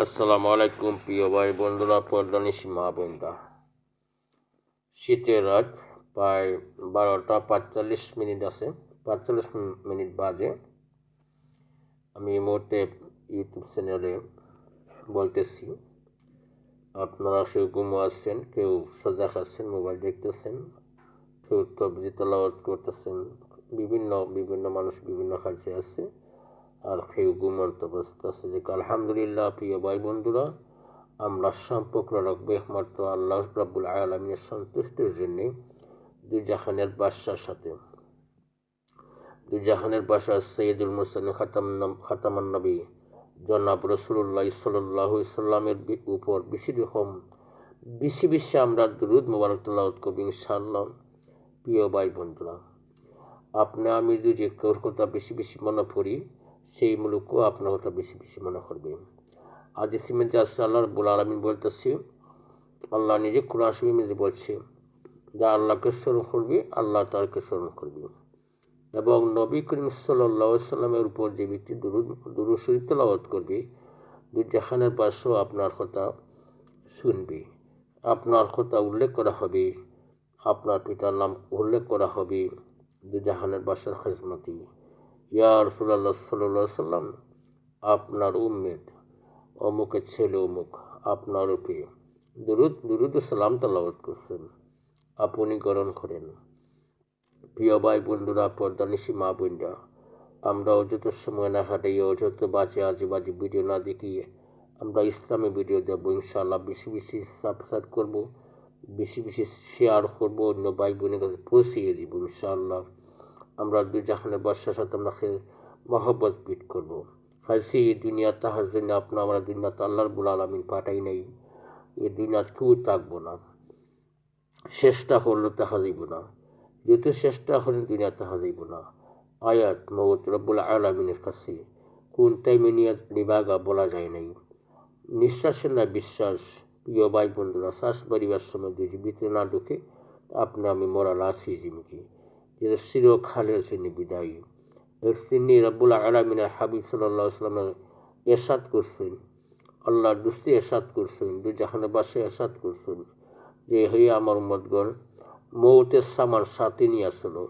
আসসালামু আলাইকুম প্রিয় ভাই বন্ধুরা, পর্দানিশী মা বোনরা। শীতের রাত প্রায় 12টা 45 মিনিট আছে, 45 মিনিট বাজে। আমি এই মুহূর্তে ইউটিউব চ্যানেলে বলতেছি, আপনারা কেউ ঘুমাচ্ছেন, কেউ সোজা খাচ্ছেন, মোবাইল দেখতেছেন, কেউ তবজি তেলাওয়াত করতেছেন, বিভিন্ন মানুষ বিভিন্ন কাজে আছে, আর কেউ ঘুমন্ত অবস্থা আছে। যে আলহামদুলিল্লাহ প্রিয় ভাই বন্ধুরা, আমরা সম্পর্ক রাখবো একমাত্র আল্লাহ রাব্বুল আলামিনের সন্তুষ্টির জন্য দুই জাহানের বাদশাহ সৈয়দুল মুরসালিন খাতামান নবী জনাব রাসূলুল্লাহ সাল্লাল্লাহু আলাইহি সাল্লামের উপর বেশি আমরা দুরূদ মুবারক তেলাওয়াত করব ইনশাআল্লাহ। প্রিয় ভাই বন্ধুরা, আপনি আমি যদি কেউর কথা বেশি মনে করি, সেই মুলুকও আপনার কথা বেশি মনে করবে। হাদিসের মধ্যে আছে, আল্লাহ রাব্বুল আলামিন বলতেছে, আল্লাহ নিজে কোরআন শরীফের মধ্যে বলছে, যা আল্লাহকে স্মরণ করবি আল্লাহ তাকে স্মরণ করবি, এবং নবী করিম সাল্লাল্লাহু আলাইহি সাল্লামের উপর যে ব্যক্তি দুরূদ শরীফ তেলাওয়াত করবে, দুই জাহানের বাদশাহ আপনার কথা শুনবে, আপনার কথা উল্লেখ করা হবে, আপনার পিতার নাম উল্লেখ করা হবে দুই জাহানের বাদশার খেজমতে। ইয়া রাসূলুল্লাহ সাল্লাল্লাহু আলাইহি সাল্লাম, আপনার উম্মত অমুকের ছেলে অমুক আপনার উপরে দুরূদ সালাম তেলাওয়াত করছেন, আপনি গ্রহণ করেন। প্রিয় ভাই বন্ধুরা, পর্দানিশী মা বোনরা, আমরা অযথা সময় না হাঁটাইয়ে, অযথা বাজে ভিডিও না দেখিয়ে আমরা ইসলামী ভিডিও দেবো ইনশাআল্লাহ। বেশি সাবস্ক্রাইব করবো, বেশি শেয়ার করবো, অন্য ভাই বোনের কাছে পৌঁছিয়ে দিব ইনশাআল্লাহ। আমরা দুই জাহানের বাদশার সাথে আমরা মহব্বত পিট করবো। খাইছি এই দুনিয়া তাহার জন্য, আমরা দুনিয়াতে আল্লাহ রাব্বুল আলামিন পাঠাই নাই, এই দুনিয়া কেউ থাকবো না, চেষ্টা করলে দেখা যাইব না, যত চেষ্টা করেন দুনিয়া দেখা যাইব না। আয়াত মওত রব্বুল আলামিনের কাছে কোন টাইমে নিয়ে নিবাগা বলা যায় নাই। নিঃশ্বাসের না বিশ্বাস। প্রিয় ভাই বন্ধুরা, শ্বাস বাড়িবার সময় যদি ভিতরে না ঢুকে, আপনি আমি মরাল আছি জিমকি, যেটা চিরকালের জন্য বিদায়ী। এর জন্য রব্বুল আলামিনের হাবিব সাল্লাল্লাহু আলাইহি ওয়াসাল্লাম এরশাদ করছেন, আল্লাহর দুস্তি এরশাদ করছেন, দুই জাহানের বাদশা এরশাদ করছেন যে, হে আমার উম্মতগণ, মৌতের সামান সাথে নিয়ে আসলো,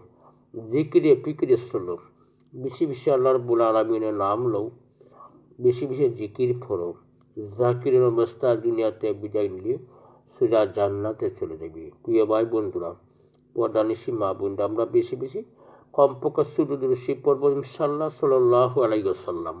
জিকিরে ফিকিরে চলো, বেশি আল্লাহ রাব্বুল আলামিনের নাম লও, বেশি জিকির করো। জাকিরের অবস্থা দুনিয়াতে বিদায় নিলে সোজা জান্নাতে চলে যাবে। প্রিয় ভাই বন্ধুরা, পর্দানিশী মা বোনরা, আমরা বেশি কমপক্ষে সুরুদ রশি পড়ব ইনশাআল্লাহ সাল্লাল্লাহু আলাইহি ওয়াসাল্লাম।